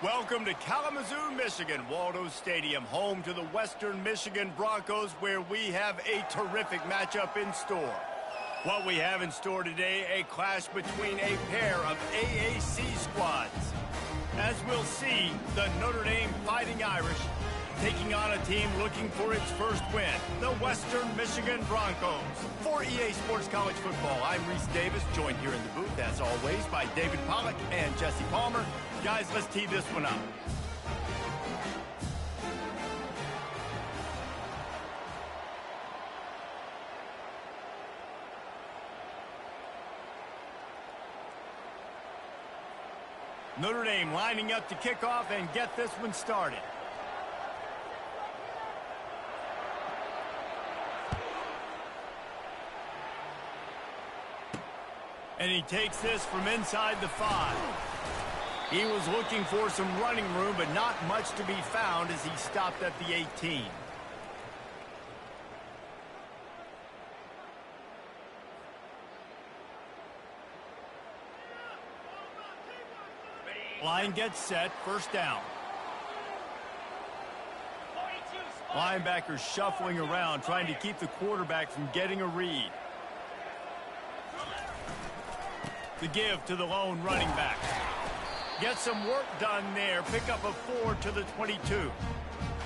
Welcome to Kalamazoo, Michigan, Waldo Stadium, home to the Western Michigan Broncos, where we have a terrific matchup in store. What we have in store today, a clash between a pair of AAC squads. As we'll see, the Notre Dame Fighting Irish taking on a team looking for its first win, the Western Michigan Broncos. For EA Sports College Football, I'm Reese Davis, joined here in the booth, as always, by David Pollack and Jesse Palmer. Guys, let's tee this one up. Notre Dame lining up to kick off and get this one started. And he takes this from inside the 5. He was looking for some running room, but not much to be found as he stopped at the 18. Line gets set, first down. Linebackers shuffling around, trying to keep the quarterback from getting a read. The give to the lone running back. Get some work done there. Pick up a 4 to the 22.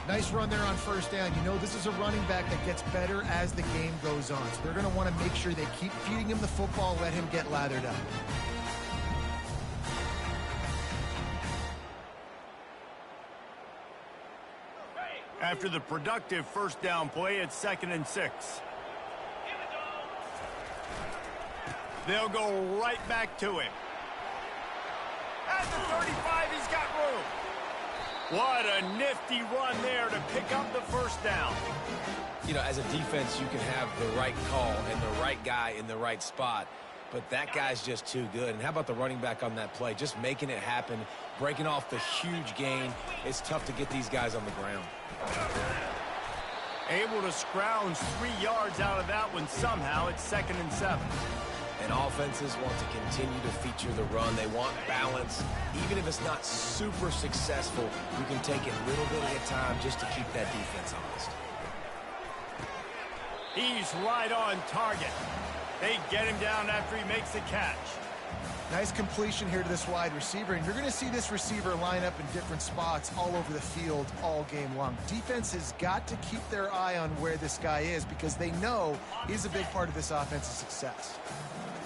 Nice run there on first down. You know, this is a running back that gets better as the game goes on. So they're going to want to make sure they keep feeding him the football, let him get lathered up. After the productive first down play, it's 2nd and 6. They'll go right back to him. At the 35, he's got room. What a nifty run there to pick up the first down. You know, as a defense, you can have the right call and the right guy in the right spot, but that guy's just too good. And how about the running back on that play? Just making it happen, breaking off the huge gain. It's tough to get these guys on the ground. Able to scrounge 3 yards out of that one somehow. It's 2nd and 7. And offenses want to continue to feature the run. They want balance. Even if it's not super successful, you can take it a little bit at a time just to keep that defense honest. He's right on target. They get him down after he makes the catch. Nice completion here to this wide receiver, and you're going to see this receiver line up in different spots all over the field all game long. Defense has got to keep their eye on where this guy is because they know he's a big part of this offense's success.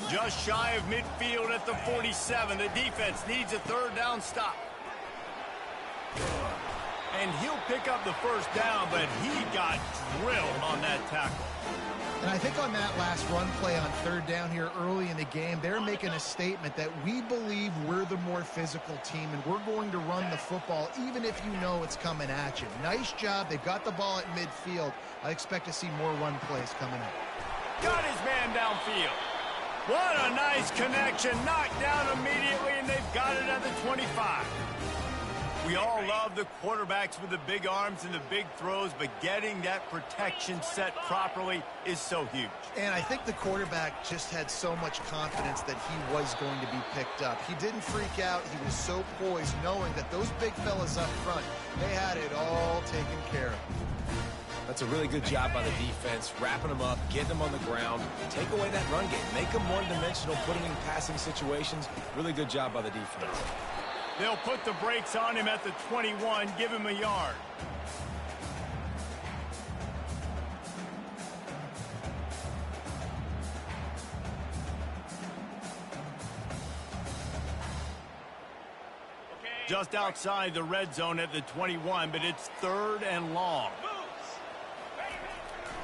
Just shy of midfield at the 47. The defense needs a third down stop. And he'll pick up the first down, but he got drilled on that tackle. And I think on that last run play on third down here early in the game, they're making a statement that we believe we're the more physical team and we're going to run the football even if you know it's coming at you. Nice job. They've got the ball at midfield. I expect to see more run plays coming up. Got his man downfield. What a nice connection. Knocked down immediately, and they've got it at the 25. We all love the quarterbacks with the big arms and the big throws, but getting that protection set properly is so huge. And I think the quarterback just had so much confidence that he was going to be picked up. He didn't freak out. He was so poised, knowing that those big fellas up front, they had it all taken care of. That's a really good job by the defense, wrapping them up, getting them on the ground, take away that run game, make them one-dimensional, put them in passing situations. Really good job by the defense. They'll put the brakes on him at the 21, give him a yard. Just outside the red zone at the 21, but it's 3rd and long.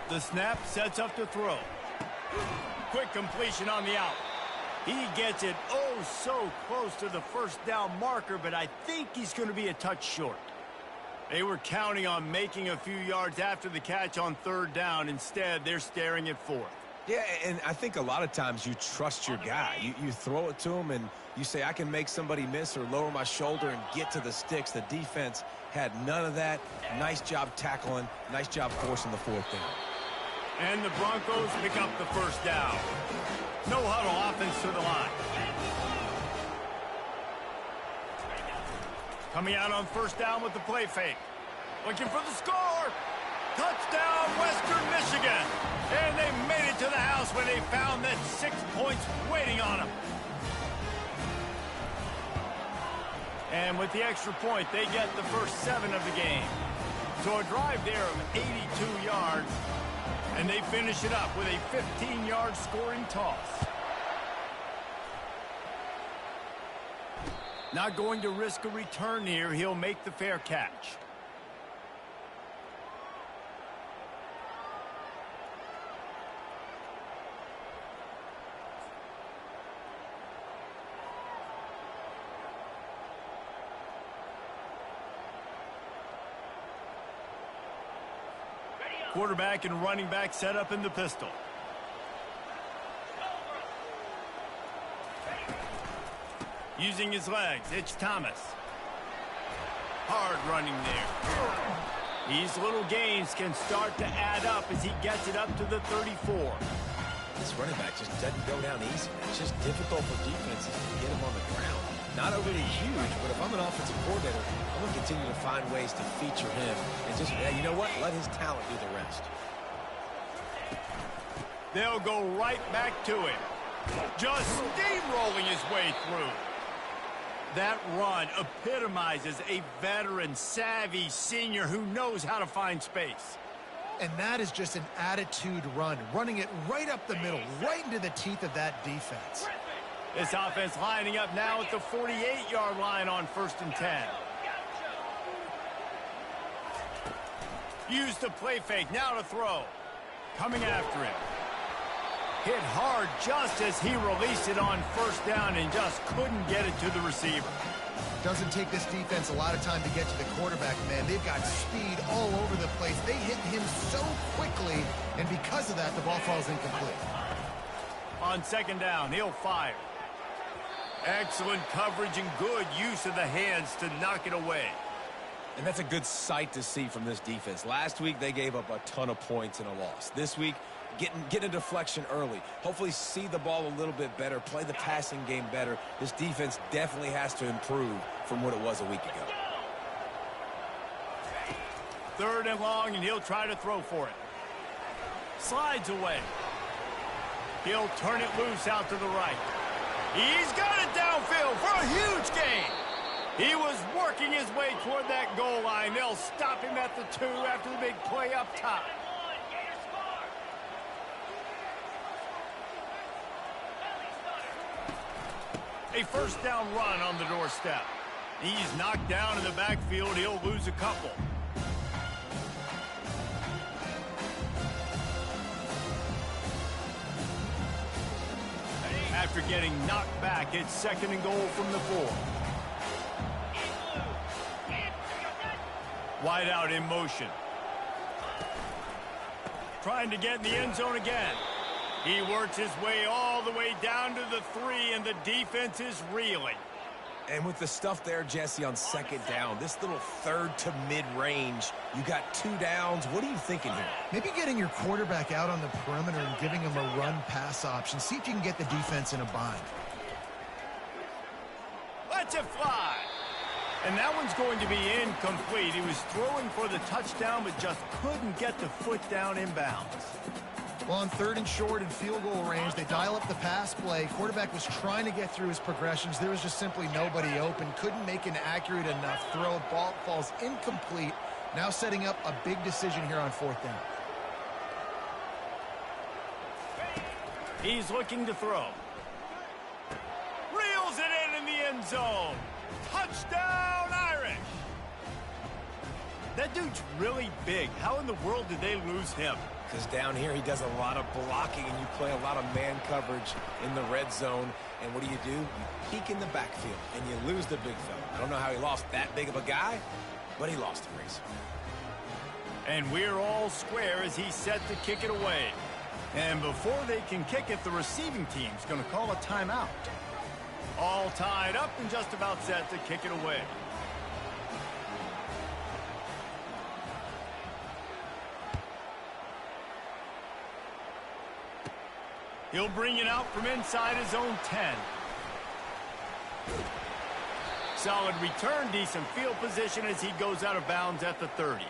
The snap sets up to throw. Quick completion on the out. He gets it oh so close to the first down marker, but I think he's going to be a touch short. They were counting on making a few yards after the catch on 3rd down. Instead, they're staring at 4th. Yeah, and I think a lot of times you trust your guy. You throw it to him and you say, I can make somebody miss or lower my shoulder and get to the sticks. The defense had none of that. Nice job tackling. Nice job forcing the 4th down. And the Broncos pick up the first down. No huddle offense to the line. Coming out on first down with the play fake. Looking for the score. Touchdown, Western Michigan. And they made it to the house when they found that 6 points waiting on them. And with the extra point, they get the first 7 of the game. So a drive there of 82 yards. And they finish it up with a 15-yard scoring toss. Not going to risk a return here. He'll make the fair catch. Quarterback and running back set up in the pistol. Using his legs, it's Thomas. Hard running there. These little gains can start to add up as he gets it up to the 34. This running back just doesn't go down easy. It's just difficult for defenses to get him on the ground. Not overly huge, but if I'm an offensive coordinator, I'm going to continue to find ways to feature him. And just, yeah, you know what? Let his talent do the rest. They'll go right back to him. Just steamrolling his way through. That run epitomizes a veteran, savvy senior who knows how to find space. And that is just an attitude run, running it right up the middle, right into the teeth of that defense. This offense lining up now at the 48-yard line on 1st and 10. Use the play fake, now to throw. Coming after him. Hit hard just as he released it on 1st down and just couldn't get it to the receiver. Doesn't take this defense a lot of time to get to the quarterback, man. They've got speed all over the place. They hit him so quickly, and because of that, the ball falls incomplete. On 2nd down, he'll fire. Excellent coverage and good use of the hands to knock it away. And that's a good sight to see from this defense. Last week, they gave up a ton of points in a loss. This week, get a deflection early. Hopefully see the ball a little bit better, play the passing game better. This defense definitely has to improve from what it was a week ago. 3rd and long, and he'll try to throw for it. Slides away. He'll turn it loose out to the right. He's got it downfield for a huge gain. He was working his way toward that goal line. They'll stop him at the 2 after the big play up top. A 1st down run on the doorstep. He's knocked down in the backfield. He'll lose a couple. After getting knocked back, it's 2nd and goal from the 4. Wide out in motion. Trying to get in the end zone again. He works his way all the way down to the 3, and the defense is reeling. And with the stuff there, Jesse, on 2nd down, this little 3rd to mid-range, you got 2 downs. What are you thinking here? Maybe getting your quarterback out on the perimeter and giving him a run-pass option. See if you can get the defense in a bind. Let's it fly. And that one's going to be incomplete. He was throwing for the touchdown, but just couldn't get the foot down inbounds. Well, on 3rd and short and field goal range, they dial up the pass play. Quarterback was trying to get through his progressions. There was just simply nobody open. Couldn't make an accurate enough throw. Ball falls incomplete. Now setting up a big decision here on 4th down. He's looking to throw. Reels it in the end zone. Touchdown, Irish. That dude's really big. How in the world did they lose him? Because down here, he does a lot of blocking, and you play a lot of man coverage in the red zone. And what do? You peek in the backfield, and you lose the big fella. I don't know how he lost that big of a guy, but he lost the race. And we're all square as he's set to kick it away. And before they can kick it, the receiving team's going to call a timeout. All tied up and just about set to kick it away. He'll bring it out from inside his own 10. Solid return, decent field position as he goes out of bounds at the 30.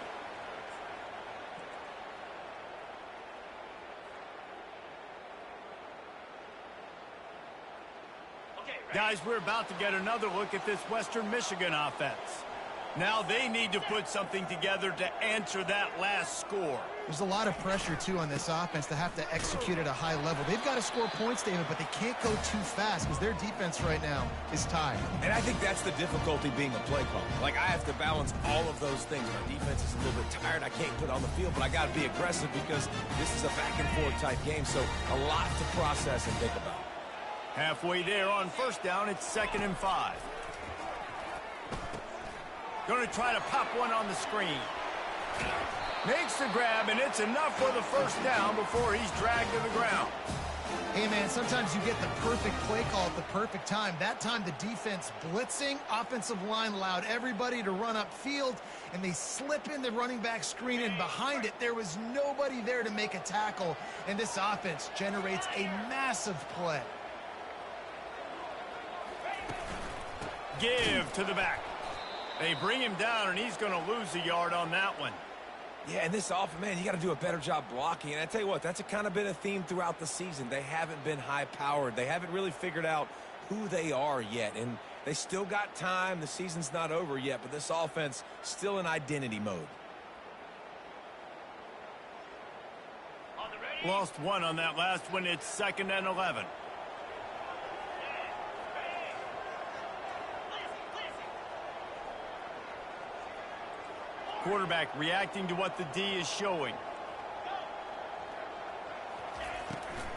Guys, we're about to get another look at this Western Michigan offense. Now they need to put something together to answer that last score. There's a lot of pressure, too, on this offense to have to execute at a high level. They've got to score points, David, but they can't go too fast because their defense right now is tied. And I think that's the difficulty being a play caller. Like, I have to balance all of those things. My defense is a little bit tired. I can't put it on the field, but I got to be aggressive because this is a back-and-forth type game, so a lot to process and think about. Halfway there on first down, it's 2nd and 5. Going to try to pop one on the screen. Makes the grab, and it's enough for the first down before he's dragged to the ground. Hey, man, sometimes you get the perfect play call at the perfect time. That time the defense blitzing, offensive line allowed everybody to run upfield, and they slip in the running back screen, and behind it there was nobody there to make a tackle, and this offense generates a massive play. Give to the back. They bring him down, and he's going to lose a yard on that one. Yeah, and this offense, man, you got to do a better job blocking. And I tell you what, that's kind of been a theme throughout the season. They haven't been high-powered. They haven't really figured out who they are yet. And they still got time. The season's not over yet, but this offense still in identity mode. Lost one on that last one. It's 2nd and 11. Quarterback reacting to what the D is showing.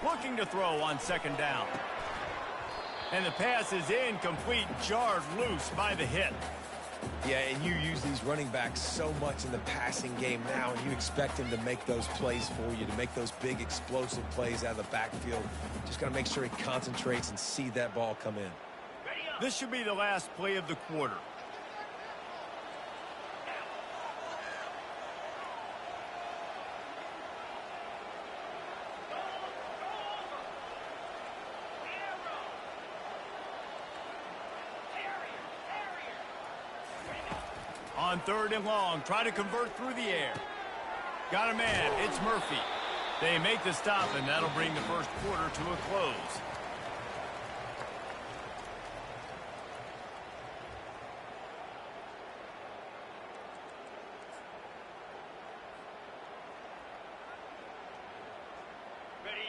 Looking to throw on 2nd down. And the pass is incomplete, jarred loose by the hit. Yeah, and you use these running backs so much in the passing game now, and you expect him to make those plays for you, to make those big explosive plays out of the backfield. Just got to make sure he concentrates and see that ball come in. This should be the last play of the quarter. On 3rd and long, try to convert through the air. Got a man, it's Murphy. They make the stop, and that'll bring the first quarter to a close.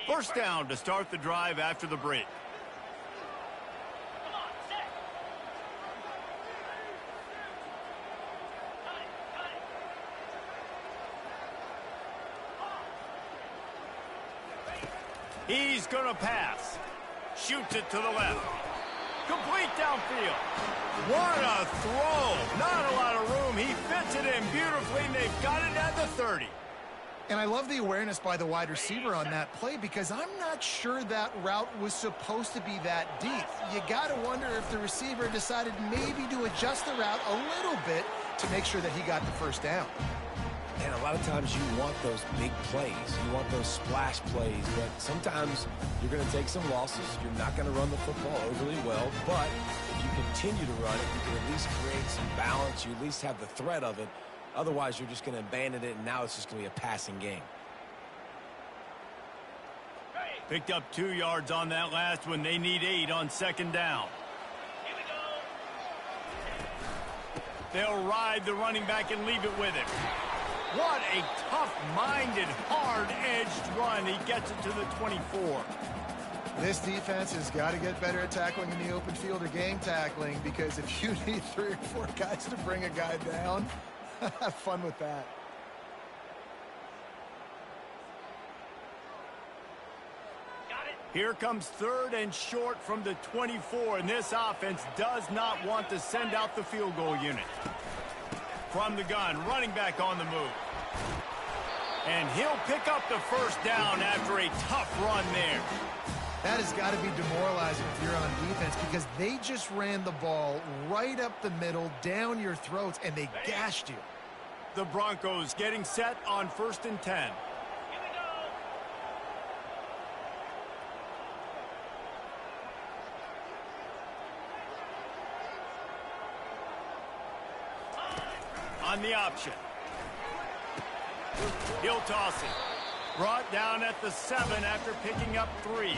First down to start the drive after the break. He's going to pass. Shoots it to the left. Complete downfield. What a throw. Not a lot of room. He fits it in beautifully, and they've got it at the 30. And I love the awareness by the wide receiver on that play because I'm not sure that route was supposed to be that deep. You got to wonder if the receiver decided maybe to adjust the route a little bit to make sure that he got the first down. And a lot of times you want those big plays. You want those splash plays. But sometimes you're going to take some losses. You're not going to run the football overly well. But if you continue to run it, you can at least create some balance. You at least have the threat of it. Otherwise, you're just going to abandon it, and now it's just going to be a passing game. Picked up 2 yards on that last one. They need 8 on 2nd down. They'll ride the running back and leave it with him. What a tough-minded, hard-edged run. He gets it to the 24. This defense has got to get better at tackling in the open field or game tackling because if you need 3 or 4 guys to bring a guy down, have fun with that. Here comes 3rd and short from the 24, and this offense does not want to send out the field goal unit. From the gun, running back on the move. And he'll pick up the first down after a tough run there. That has got to be demoralizing if you're on defense because they just ran the ball right up the middle, down your throats, and they gashed you. The Broncos getting set on 1st and 10. on the option. He'll toss it. Brought down at the 7 after picking up 3.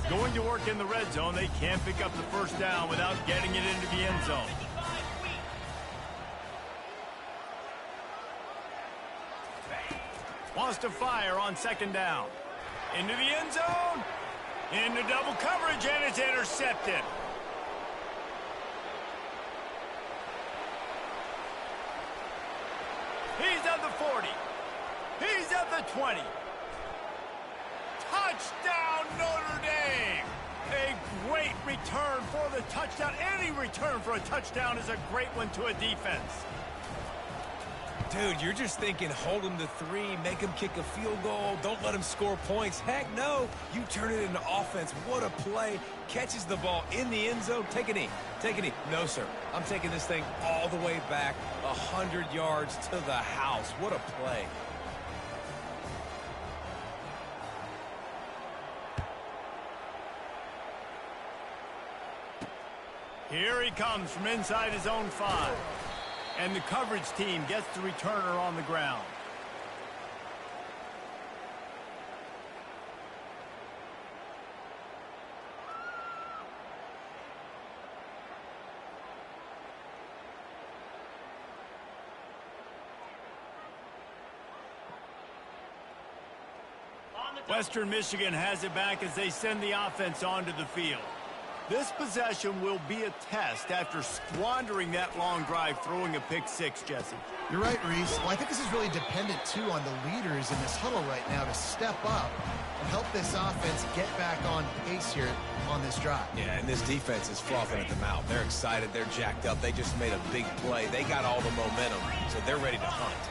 Going to work in the red zone. They can't pick up the first down without getting it into the end zone. Wants to fire on 2nd down. Into the end zone. Into double coverage, and it's intercepted. He's at the 40. He's at the 20. Touchdown, Notre Dame! A great return for the touchdown. Any return for a touchdown is a great one to a defense. Dude, you're just thinking, hold him to 3, make him kick a field goal, don't let him score points. Heck no, you turn it into offense. What a play. Catches the ball in the end zone. Take a knee. Take a knee. No, sir. I'm taking this thing all the way back 100 yards to the house. What a play. Here he comes from inside his own 5. And the coverage team gets the returner on the ground. Western Michigan has it back as they send the offense onto the field. This possession will be a test after squandering that long drive, throwing a pick-6, Jesse. You're right, Reese. Well, I think this is really dependent, too, on the leaders in this huddle right now to step up and help this offense get back on pace here on this drive. Yeah, and this defense is frothing at the mouth. They're excited. They're jacked up. They just made a big play. They got all the momentum, so they're ready to hunt.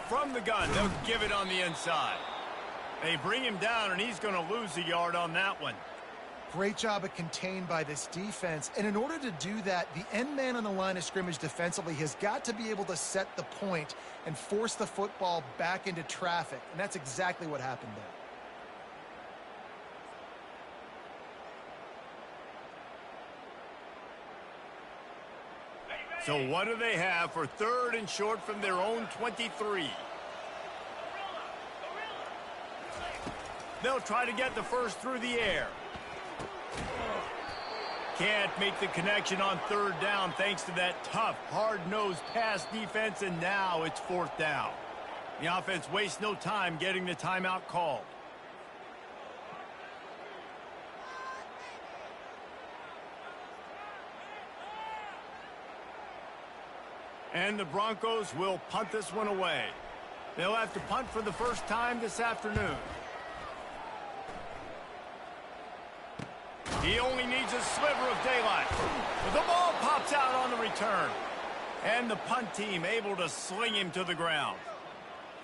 From the gun, they'll give it on the inside. They bring him down, and he's going to lose a yard on that one. Great job of contained by this defense. And in order to do that, the end man on the line of scrimmage defensively has got to be able to set the point and force the football back into traffic. And that's exactly what happened there. So what do they have for 3rd and short from their own 23? They'll try to get the first through the air. Can't make the connection on 3rd down thanks to that tough, hard-nosed pass defense, and now it's 4th down. The offense wastes no time getting the timeout called. And the Broncos will punt this one away. They'll have to punt for the first time this afternoon. He only needs a sliver of daylight. But the ball pops out on the return. And the punt team able to sling him to the ground.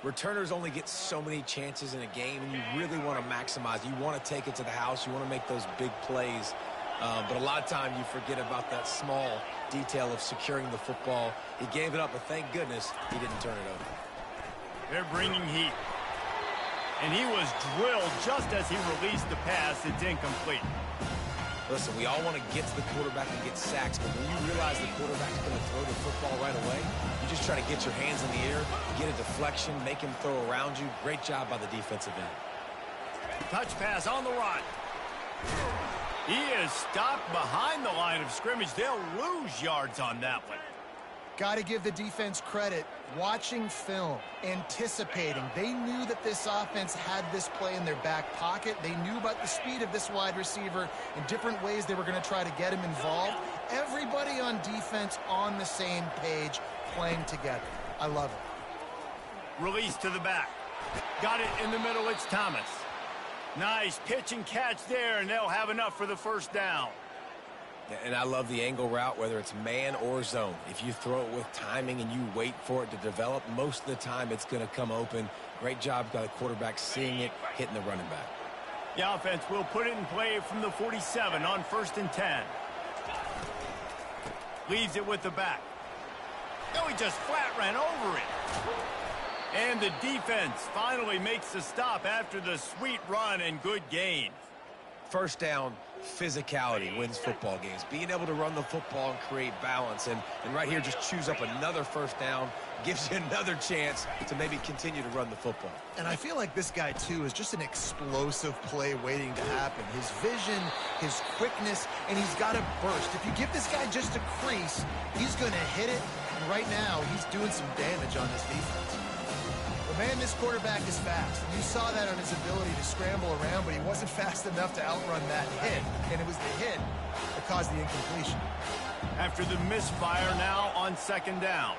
Returners only get so many chances in a game, and you really want to maximize. You want to take it to the house. You want to make those big plays. But a lot of time you forget about that small detail of securing the football. He gave it up, but thank goodness he didn't turn it over. They're bringing heat. And he was drilled just as he released the pass. It's incomplete. Listen, we all want to get to the quarterback and get sacks, but when you realize the quarterback's going to throw the football right away, you just try to get your hands in the air, get a deflection, make him throw around you. Great job by the defensive end. Touch pass on the run. He is stopped behind the line of scrimmage. They'll lose yards on that one. Got to give the defense credit. Watching film, anticipating. They knew that this offense had this play in their back pocket. They knew about the speed of this wide receiver and different ways they were going to try to get him involved. Everybody on defense on the same page, playing together. I love it. Release to the back. Got it in the middle. It's Thomas. Nice pitch and catch there, and they'll have enough for the first down. And I love the angle route, whether it's man or zone. If you throw it with timing and you wait for it to develop, most of the time it's going to come open. Great job by the quarterback seeing it, hitting the running back. The offense will put it in play from the 47 on 1st and 10. Leaves it with the back. No, he just flat ran over it. And the defense finally makes the stop after the sweet run and good gain. 1st down, physicality wins football games. Being able to run the football and create balance. And right here, just choose up another first down, gives you another chance to maybe continue to run the football. And I feel like this guy, too, is just an explosive play waiting to happen. His vision, his quickness, and he's got a burst. If you give this guy just a crease, he's going to hit it. And right now, he's doing some damage on this defense. Well, man, this quarterback is fast. And you saw that on his ability to scramble around, but he wasn't fast enough to outrun that hit. And it was the hit that caused the incompletion. After the misfire, now on second down.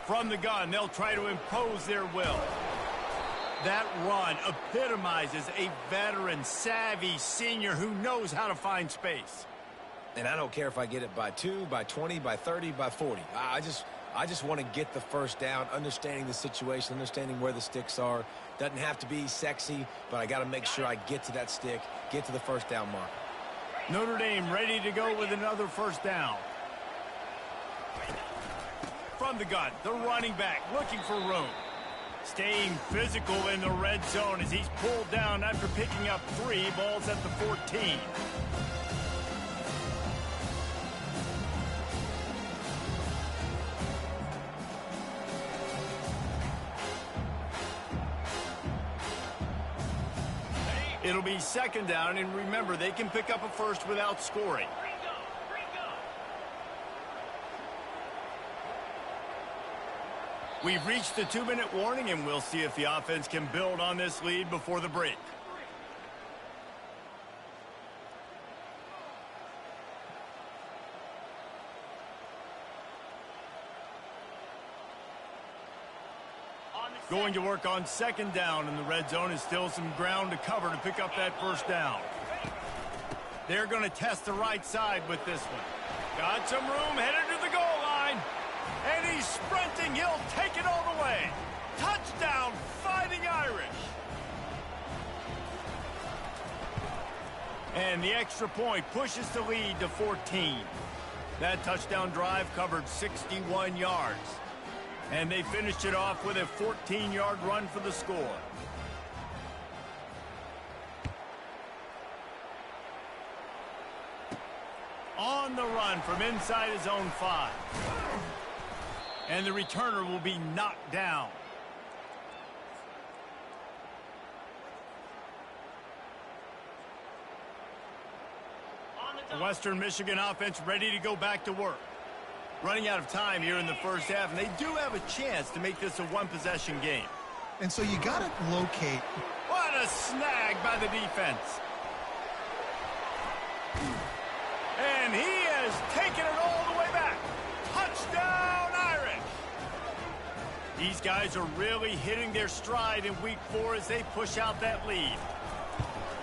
From the gun, they'll try to impose their will. That run epitomizes a veteran, savvy senior who knows how to find space. And I don't care if I get it by 2, by 20, by 30, by 40. I just want to get the first down, understanding the situation, understanding where the sticks are. Doesn't have to be sexy, but I got to make sure I get to that stick, get to the first down mark. Notre Dame ready to go with another first down. From the gun, the running back looking for room. Staying physical in the red zone as he's pulled down after picking up 3 balls at the 14. It'll be second down, and remember, they can pick up a first without scoring. We've reached the 2-minute warning, and we'll see if the offense can build on this lead before the break. Going to work on second down in the red zone is still some ground to cover to pick up that first down. They're going to test the right side with this one. Got some room, headed to the goal line. And he's sprinting. He'll take it all the way. Touchdown, Fighting Irish. And the extra point pushes the lead to 14. That touchdown drive covered 61 yards. And they finished it off with a 14-yard run for the score. On the run from inside his own 5. And the returner will be knocked down. The Western Michigan offense ready to go back to work. Running out of time here in the first half, and they do have a chance to make this a one-possession game. And so you got to locate. What a snag by the defense. And he has taken it all the way back. Touchdown, Irish. These guys are really hitting their stride in week 4 as they push out that lead.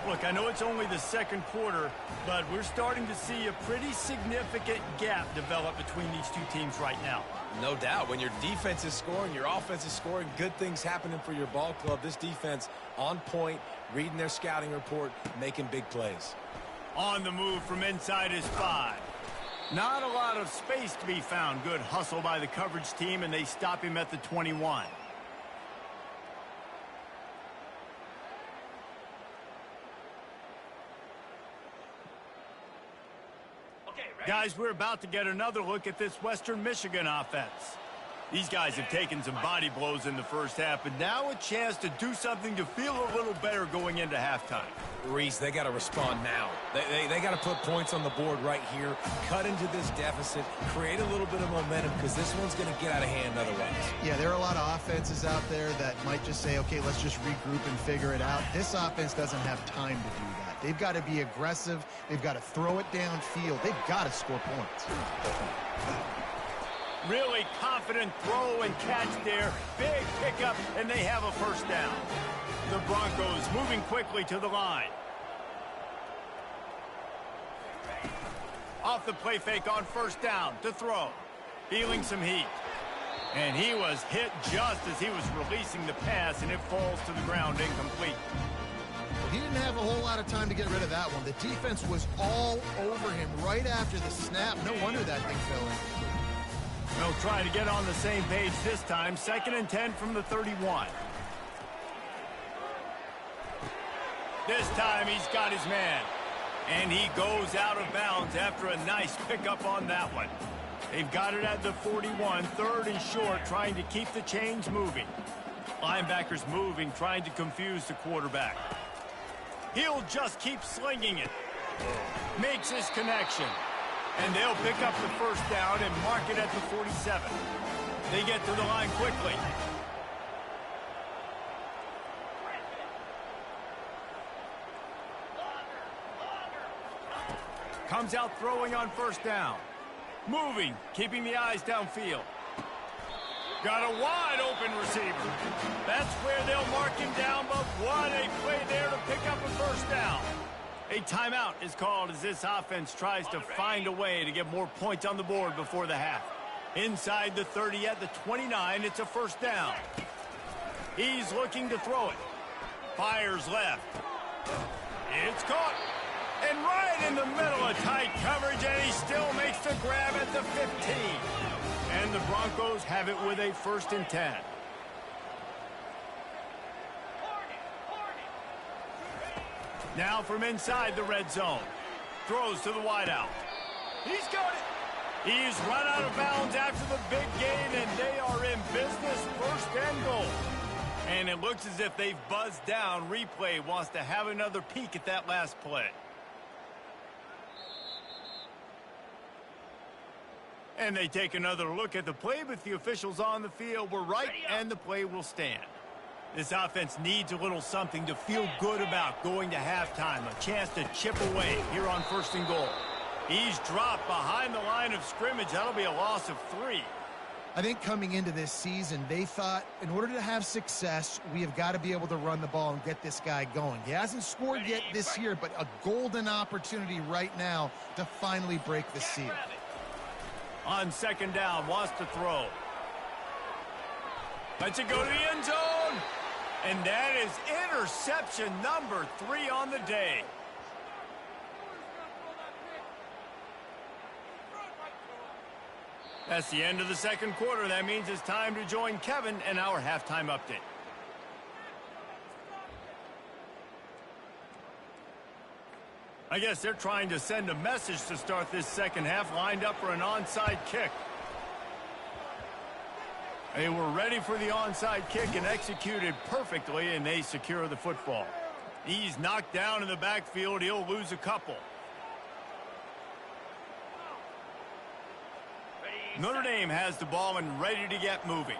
Look, I know it's only the second quarter, but we're starting to see a pretty significant gap develop between these two teams right now. No doubt. When your defense is scoring, your offense is scoring, good things happening for your ball club. This defense on point, reading their scouting report, making big plays. On the move from inside his 5. Not a lot of space to be found. Good hustle by the coverage team, and they stop him at the 21. Guys, we're about to get another look at this Western Michigan offense. These guys have taken some body blows in the first half, but now a chance to do something to feel a little better going into halftime. Reese, they got to respond now. They got to put points on the board right here, cut into this deficit, create a little bit of momentum, because this one's going to get out of hand otherwise. Yeah, there are a lot of offenses out there that might just say, okay, let's just regroup and figure it out. This offense doesn't have time to do that. They've got to be aggressive. They've got to throw it downfield. They've got to score points. Really confident throw and catch there. Big pickup, and they have a first down. The Broncos moving quickly to the line. Off the play fake on first down to throw. Feeling some heat. And he was hit just as he was releasing the pass, and it falls to the ground incomplete. He didn't have a whole lot of time to get rid of that one. The defense was all over him right after the snap. No wonder that thing fell in. They'll try to get on the same page this time. 2nd and 10 from the 31. This time he's got his man. And he goes out of bounds after a nice pickup on that one. They've got it at the 41, 3rd and short, trying to keep the chains moving. Linebackers moving, trying to confuse the quarterback. He'll just keep slinging it. Makes his connection. And they'll pick up the 1st down and mark it at the 47. They get to the line quickly. Comes out throwing on 1st down. Moving, keeping the eyes downfield. Got a wide open receiver. That's where they'll mark him down, but what a play there to pick up a 1st down. A timeout is called as this offense tries to find a way to get more points on the board before the half. Inside the 30 at the 29, it's a 1st down. He's looking to throw it. Fires left. It's caught. And right in the middle of tight coverage, and he still makes the grab at the 15. And the Broncos have it with a 1st and 10. Now from inside the red zone. Throws to the wideout. He's got it. He's run out of bounds after the big gain, and they are in business, 1st and goal. And it looks as if they've buzzed down. Replay wants to have another peek at that last play. And they take another look at the play, but the officials on the field were right, and the play will stand. This offense needs a little something to feel good about going to halftime. A chance to chip away here on 1st and goal. He's dropped behind the line of scrimmage. That'll be a loss of 3. I think coming into this season, they thought in order to have success, we have got to be able to run the ball and get this guy going. He hasn't scored yet this year, but a golden opportunity right now to finally break the seal. On 2nd down, wants to throw. Lets it go to the end zone. And that is interception number 3 on the day. That's the end of the 2nd quarter. That means it's time to join Kevin and our halftime update. I guess they're trying to send a message to start this 2nd half, lined up for an onside kick. They were ready for the onside kick and executed perfectly, and they secure the football. He's knocked down in the backfield. He'll lose a couple. Notre Dame has the ball and ready to get moving.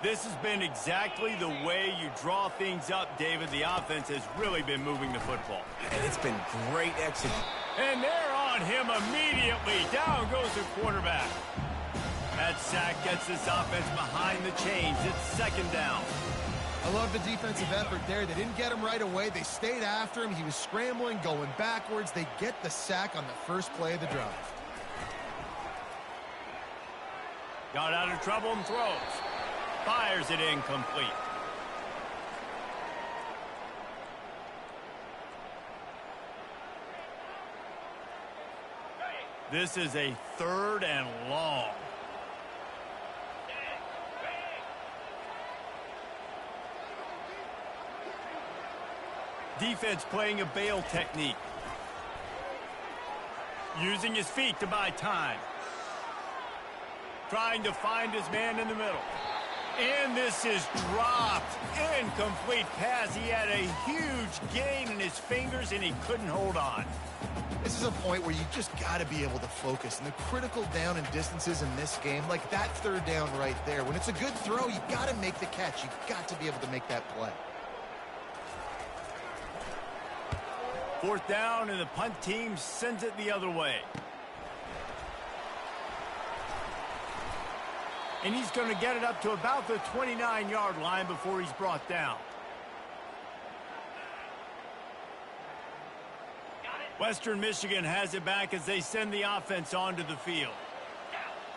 This has been exactly the way you draw things up, David. The offense has really been moving the football. And it's been great execution. And they're on him immediately. Down goes the quarterback. That sack gets this offense behind the chains. It's 2nd down. I love the defensive effort there. They didn't get him right away. They stayed after him. He was scrambling, going backwards. They get the sack on the 1st play of the drive. Got out of trouble and throws. Fires it incomplete. This is a 3rd and long. Defense playing a bail technique. Using his feet to buy time. Trying to find his man in the middle. And this is dropped. Incomplete pass. He had a huge gain in his fingers, and he couldn't hold on. This is a point where you just got to be able to focus. And the critical down and distances in this game, like that 3rd down right there, when it's a good throw, you got to make the catch. You got to be able to make that play. 4th down, and the punt team sends it the other way. And he's going to get it up to about the 29-yard line before he's brought down. Western Michigan has it back as they send the offense onto the field.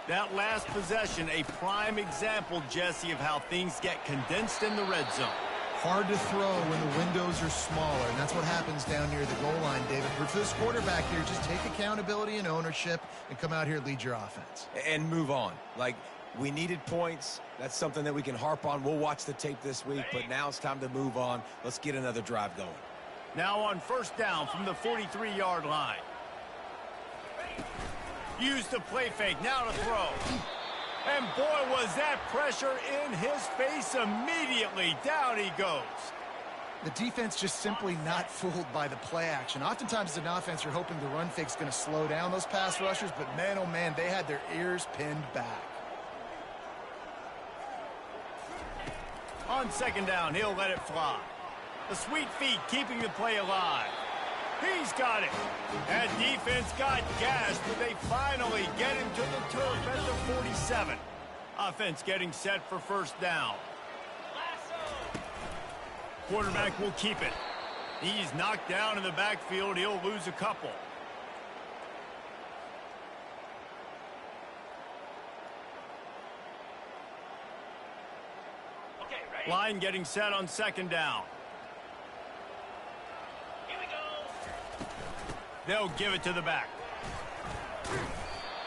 That last possession, a prime example, Jesse, of how things get condensed in the red zone. Hard to throw when the windows are smaller, and that's what happens down near the goal line, David. But for this quarterback here, just take accountability and ownership and come out here and lead your offense. And move on. Like, we needed points. That's something that we can harp on. We'll watch the tape this week, but now it's time to move on. Let's get another drive going. Now on first down from the 43-yard line. Use the play fake, now to throw. And boy, was that pressure in his face immediately. Down he goes. The defense just simply not fooled by the play action. Oftentimes as an offense, you're hoping the run fake's going to slow down those pass rushers, but man, oh man, they had their ears pinned back. On second down, he'll let it fly. The sweet feet keeping the play alive. He's got it. That defense got gashed, but they finally get him to the turf at the 47. Offense getting set for first down. Quarterback will keep it. He's knocked down in the backfield. He'll lose a couple. Line getting set on second down. They'll give it to the back.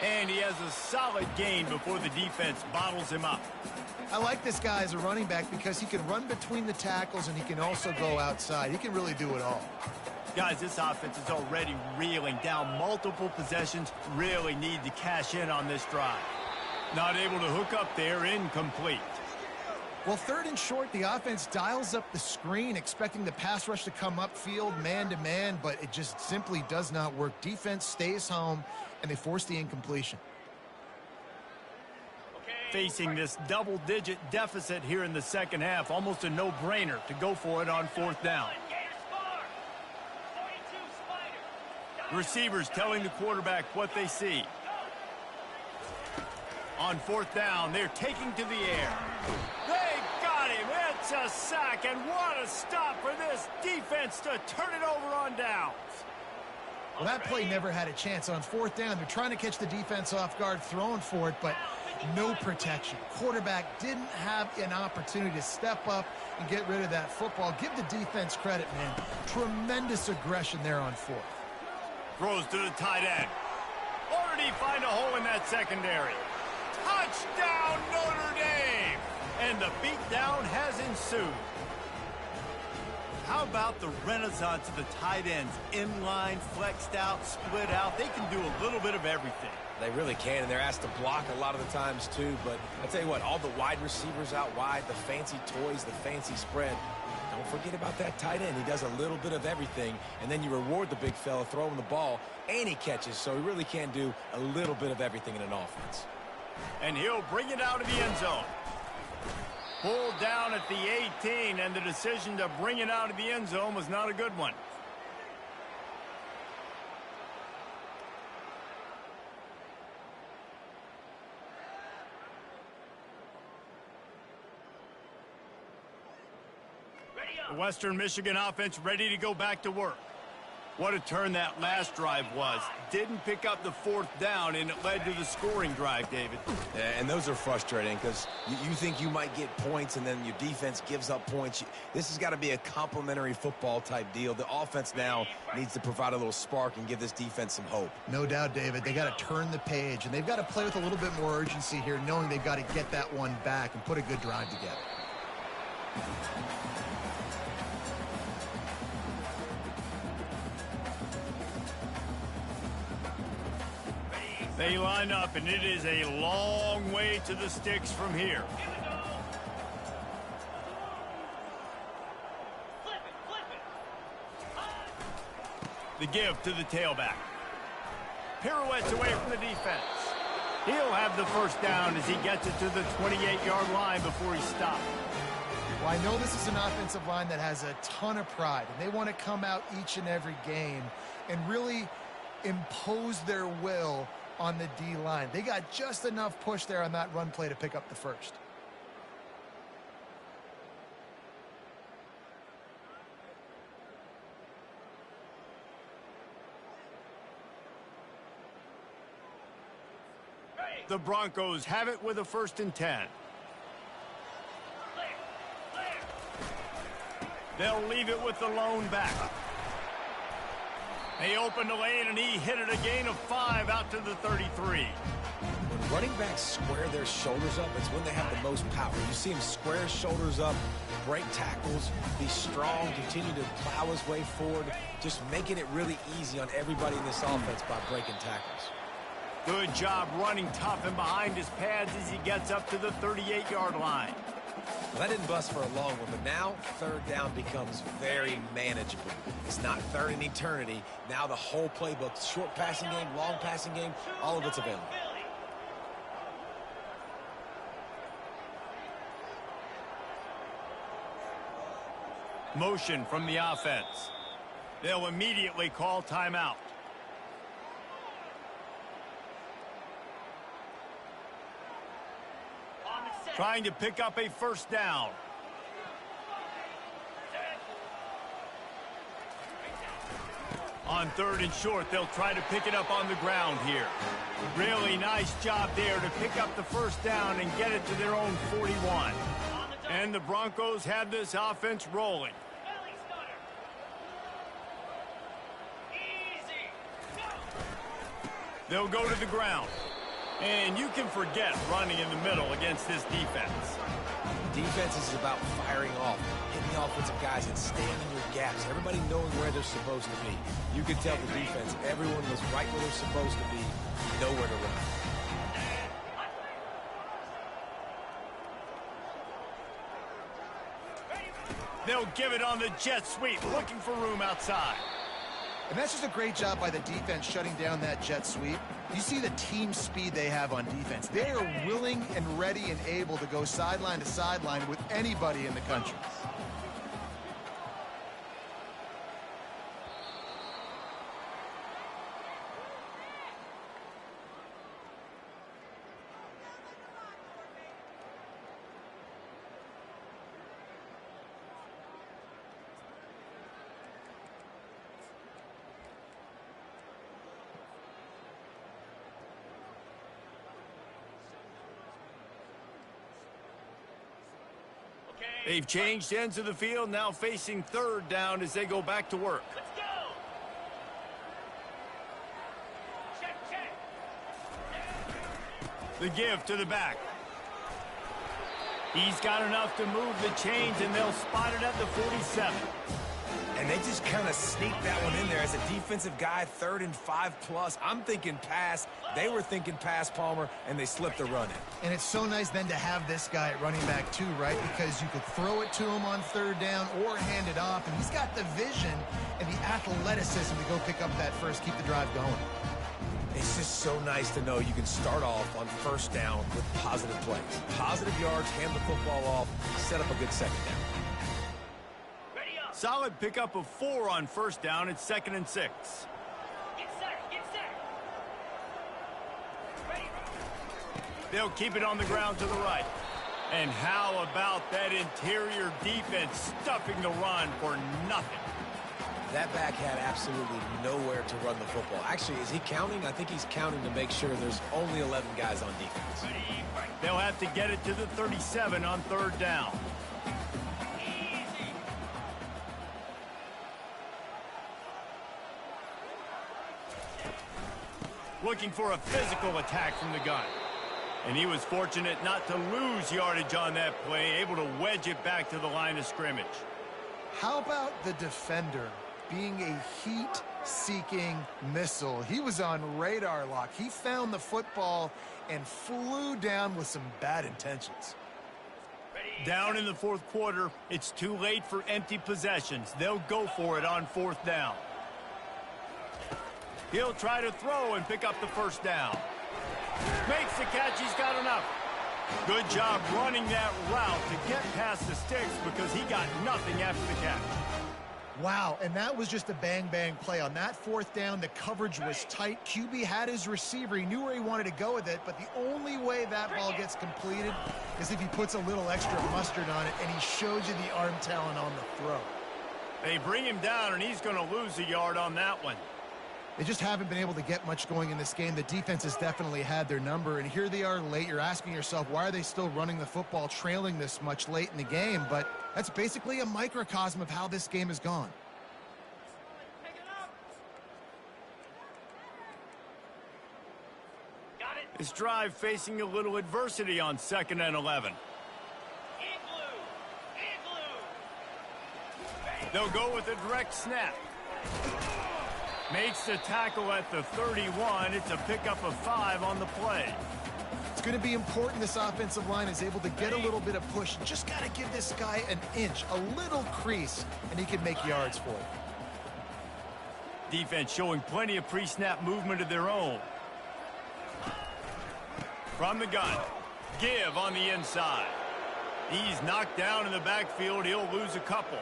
And he has a solid gain before the defense bottles him up. I like this guy as a running back because he can run between the tackles and he can also go outside. He can really do it all. Guys, this offense is already reeling down multiple possessions. Really need to cash in on this drive. Not able to hook up there, incomplete. Well, third and short, the offense dials up the screen, expecting the pass rush to come upfield man-to-man, but it just simply does not work. Defense stays home, and they force the incompletion. Facing this double-digit deficit here in the second half, almost a no-brainer to go for it on fourth down. Receivers telling the quarterback what they see. On fourth down, they're taking to the air. They got him. It's a sack, and what a stop for this defense to turn it over on downs. Well, that play never had a chance. On fourth down, they're trying to catch the defense off guard, throwing for it, but no protection. Quarterback didn't have an opportunity to step up and get rid of that football. Give the defense credit, man. Tremendous aggression there on fourth. Throws to the tight end. Already find a hole in that secondary. Touchdown, Notre Dame! And the beatdown has ensued. How about the renaissance of the tight ends? Inline, flexed out, split out. They can do a little bit of everything. They really can, and they're asked to block a lot of the times, too. But I tell you what, all the wide receivers out wide, the fancy toys, the fancy spread, don't forget about that tight end. He does a little bit of everything, and then you reward the big fella throwing the ball, and he catches, so he really can do a little bit of everything in an offense. And he'll bring it out of the end zone. Pulled down at the 18, and the decision to bring it out of the end zone was not a good one. The Western Michigan offense ready to go back to work. What a turn that last drive was. Didn't pick up the fourth down, and it led to the scoring drive, David. Yeah, and those are frustrating because you think you might get points, and then your defense gives up points. This has got to be a complimentary football type deal. The offense now needs to provide a little spark and give this defense some hope. No doubt, David. They got to turn the page, and they've got to play with a little bit more urgency here, knowing they've got to get that one back and put a good drive together. They line up, and it is a long way to the sticks from here. The give to the tailback. Pirouettes away from the defense. He'll have the first down as he gets it to the 28-yard line before he stopped. Well, I know this is an offensive line that has a ton of pride, and they want to come out each and every game and really impose their will on the D-line. They got just enough push there on that run play to pick up the first. The Broncos have it with a 1st and 10. They'll leave it with the lone back. They opened the lane, and he hit it a gain of 5 out to the 33. When running backs square their shoulders up, it's when they have the most power. You see him square shoulders up, break tackles, be strong, continue to plow his way forward, just making it really easy on everybody in this offense by breaking tackles. Good job running tough and behind his pads as he gets up to the 38-yard line. Well, that didn't bust for a long one, but now third down becomes very manageable. It's not third in eternity. Now the whole playbook, short passing game, long passing game, all of it's available. Motion from the offense. They'll immediately call timeout. Trying to pick up a first down. On 3rd and short, they'll try to pick it up on the ground here. Really nice job there to pick up the first down and get it to their own 41. And the Broncos have this offense rolling. They'll go to the ground. And you can forget running in the middle against this defense. Defense is about firing off, hitting the offensive guys and staying in your gaps. Everybody knowing where they're supposed to be. You could tell the defense, everyone was right where they're supposed to be, nowhere to run. They'll give it on the jet sweep, looking for room outside. And that's just a great job by the defense shutting down that jet sweep. You see the team speed they have on defense. They are willing and ready and able to go sideline to sideline with anybody in the country. They've changed ends of the field, now facing 3rd down as they go back to work. Let's go. Check. The give to the back. He's got enough to move the chains, and they'll spot it at the 47. And they just kind of sneaked that one in there as a defensive guy, 3rd and 5+. I'm thinking pass. They were thinking pass, Palmer, and they slipped the run in. And it's so nice then to have this guy at running back too, right? Because you could throw it to him on 3rd down or hand it off, and he's got the vision and the athleticism to go pick up that first, keep the drive going. It's just so nice to know you can start off on 1st down with positive plays. Positive yards, hand the football off, set up a good 2nd down. Solid pickup of 4 on 1st down. It's 2nd and 6. Get set. Ready. They'll keep it on the ground to the right. And how about that interior defense stuffing the run for nothing? That back had absolutely nowhere to run the football. Actually, is he counting? I think he's counting to make sure there's only 11 guys on defense. They'll have to get it to the 37 on 3rd down. Looking for a physical attack from the gun. And he was fortunate not to lose yardage on that play, able to wedge it back to the line of scrimmage. How about the defender being a heat-seeking missile? He was on radar lock. He found the football and flew down with some bad intentions. Down in the 4th quarter, it's too late for empty possessions. They'll go for it on 4th down. He'll try to throw and pick up the 1st down. Makes the catch. He's got enough. Good job running that route to get past the sticks because he got nothing after the catch. Wow, and that was just a bang-bang play. On that 4th down, the coverage was tight. QB had his receiver. He knew where he wanted to go with it, but the only way that ball gets completed is if he puts a little extra mustard on it, and he shows you the arm talent on the throw. They bring him down, and he's going to lose a yard on that one. They just haven't been able to get much going in this game. The defense has definitely had their number, and here they are late. You're asking yourself, why are they still running the football, trailing this much late in the game? But that's basically a microcosm of how this game has gone. This drive facing a little adversity on 2nd and 11. They'll go with a direct snap. Makes the tackle at the 31. It's a pickup of 5 on the play. It's going to be important this offensive line is able to get a little bit of push. Just got to give this guy an inch, a little crease, and he can make yards for it. Defense showing plenty of pre-snap movement of their own. From the gun, give on the inside. He's knocked down in the backfield. He'll lose a couple.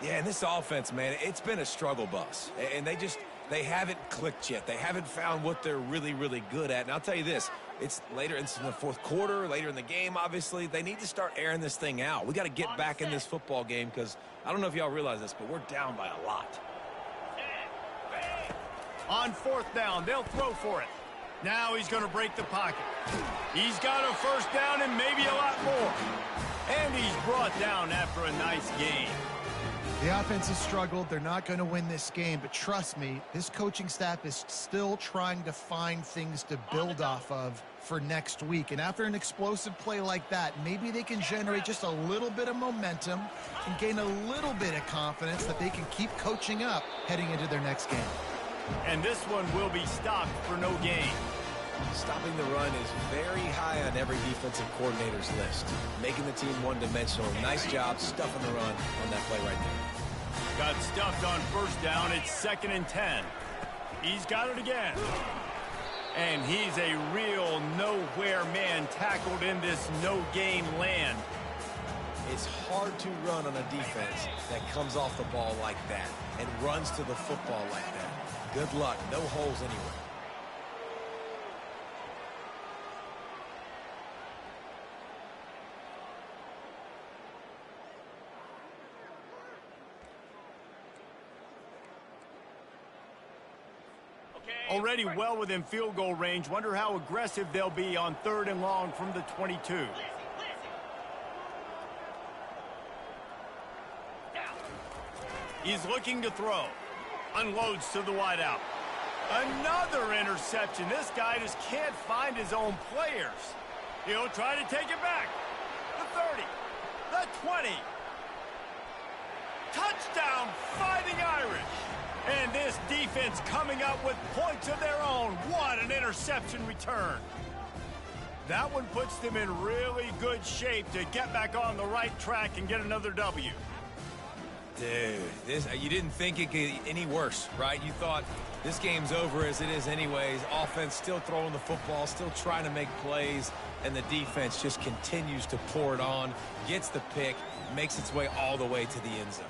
Yeah, and this offense, man, it's been a struggle bus. And they haven't clicked yet. They haven't found what they're really, really good at. And I'll tell you this, it's later in the fourth quarter, later in the game, obviously. They need to start airing this thing out. We got to get back in this football game because I don't know if y'all realize this, but we're down by a lot. On 4th down, they'll throw for it. Now he's going to break the pocket. He's got a first down and maybe a lot more. And he's brought down after a nice gain. The offense has struggled. They're not going to win this game, but trust me, this coaching staff is still trying to find things to build off of for next week. And after an explosive play like that, maybe they can generate just a little bit of momentum and gain a little bit of confidence that they can keep coaching up heading into their next game. And this one will be stopped for no gain. Stopping the run is very high on every defensive coordinator's list. Making the team one-dimensional. Nice job stuffing the run on that play right there. Got stuffed on 1st down. It's 2nd and 10. He's got it again. And he's a real nowhere man tackled in this no-gain land. It's hard to run on a defense that comes off the ball like that and runs to the football like that. Good luck. No holes anywhere. Already well within field goal range. Wonder how aggressive they'll be on 3rd and long from the 22. He's looking to throw. Unloads to the wideout. Another interception. This guy just can't find his own players. He'll try to take it back. The 30. The 20. Touchdown, Fighting Irish. And this defense coming up with points of their own. What an interception return. That one puts them in really good shape to get back on the right track and get another W. Dude, you didn't think it could get any worse, right? You thought this game's over as it is anyways. Offense still throwing the football, still trying to make plays, and the defense just continues to pour it on, gets the pick, makes its way all the way to the end zone.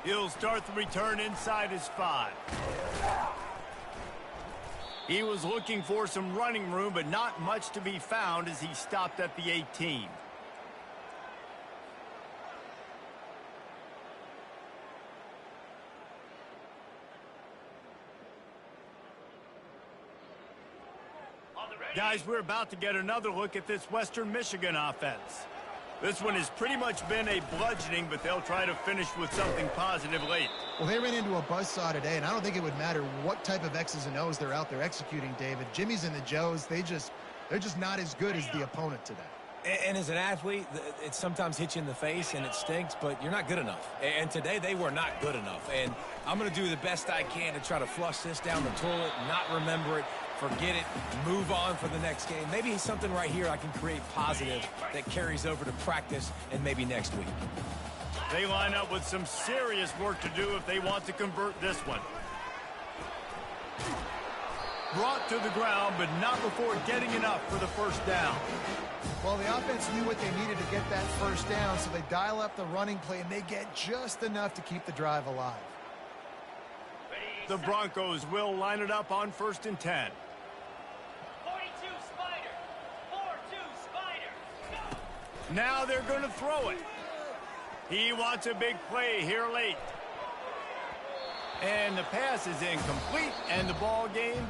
He'll start the return inside his 5. He was looking for some running room, but not much to be found as he stopped at the 18. Guys, we're about to get another look at this Western Michigan offense. This one has pretty much been a bludgeoning, but they'll try to finish with something positive late. Well, they ran into a buzzsaw today, and I don't think it would matter what type of X's and O's they're out there executing, David. Jimmy's and the Joes, they're just not as good as the opponent today. And as an athlete, it sometimes hits you in the face and it stinks, but you're not good enough. And today they were not good enough. And I'm going to do the best I can to try to flush this down the toilet, not remember it, forget it, move on for the next game. Maybe something right here I can create positive that carries over to practice and maybe next week. They line up with some serious work to do if they want to convert this one. Brought to the ground, but not before getting enough for the first down. Well, the offense knew what they needed to get that first down, so they dial up the running play, and they get just enough to keep the drive alive. The Broncos will line it up on 1st and 10. 42 Spider. 4-2 Spider. Go. Now they're going to throw it. He wants a big play here late. And the pass is incomplete, and the ball game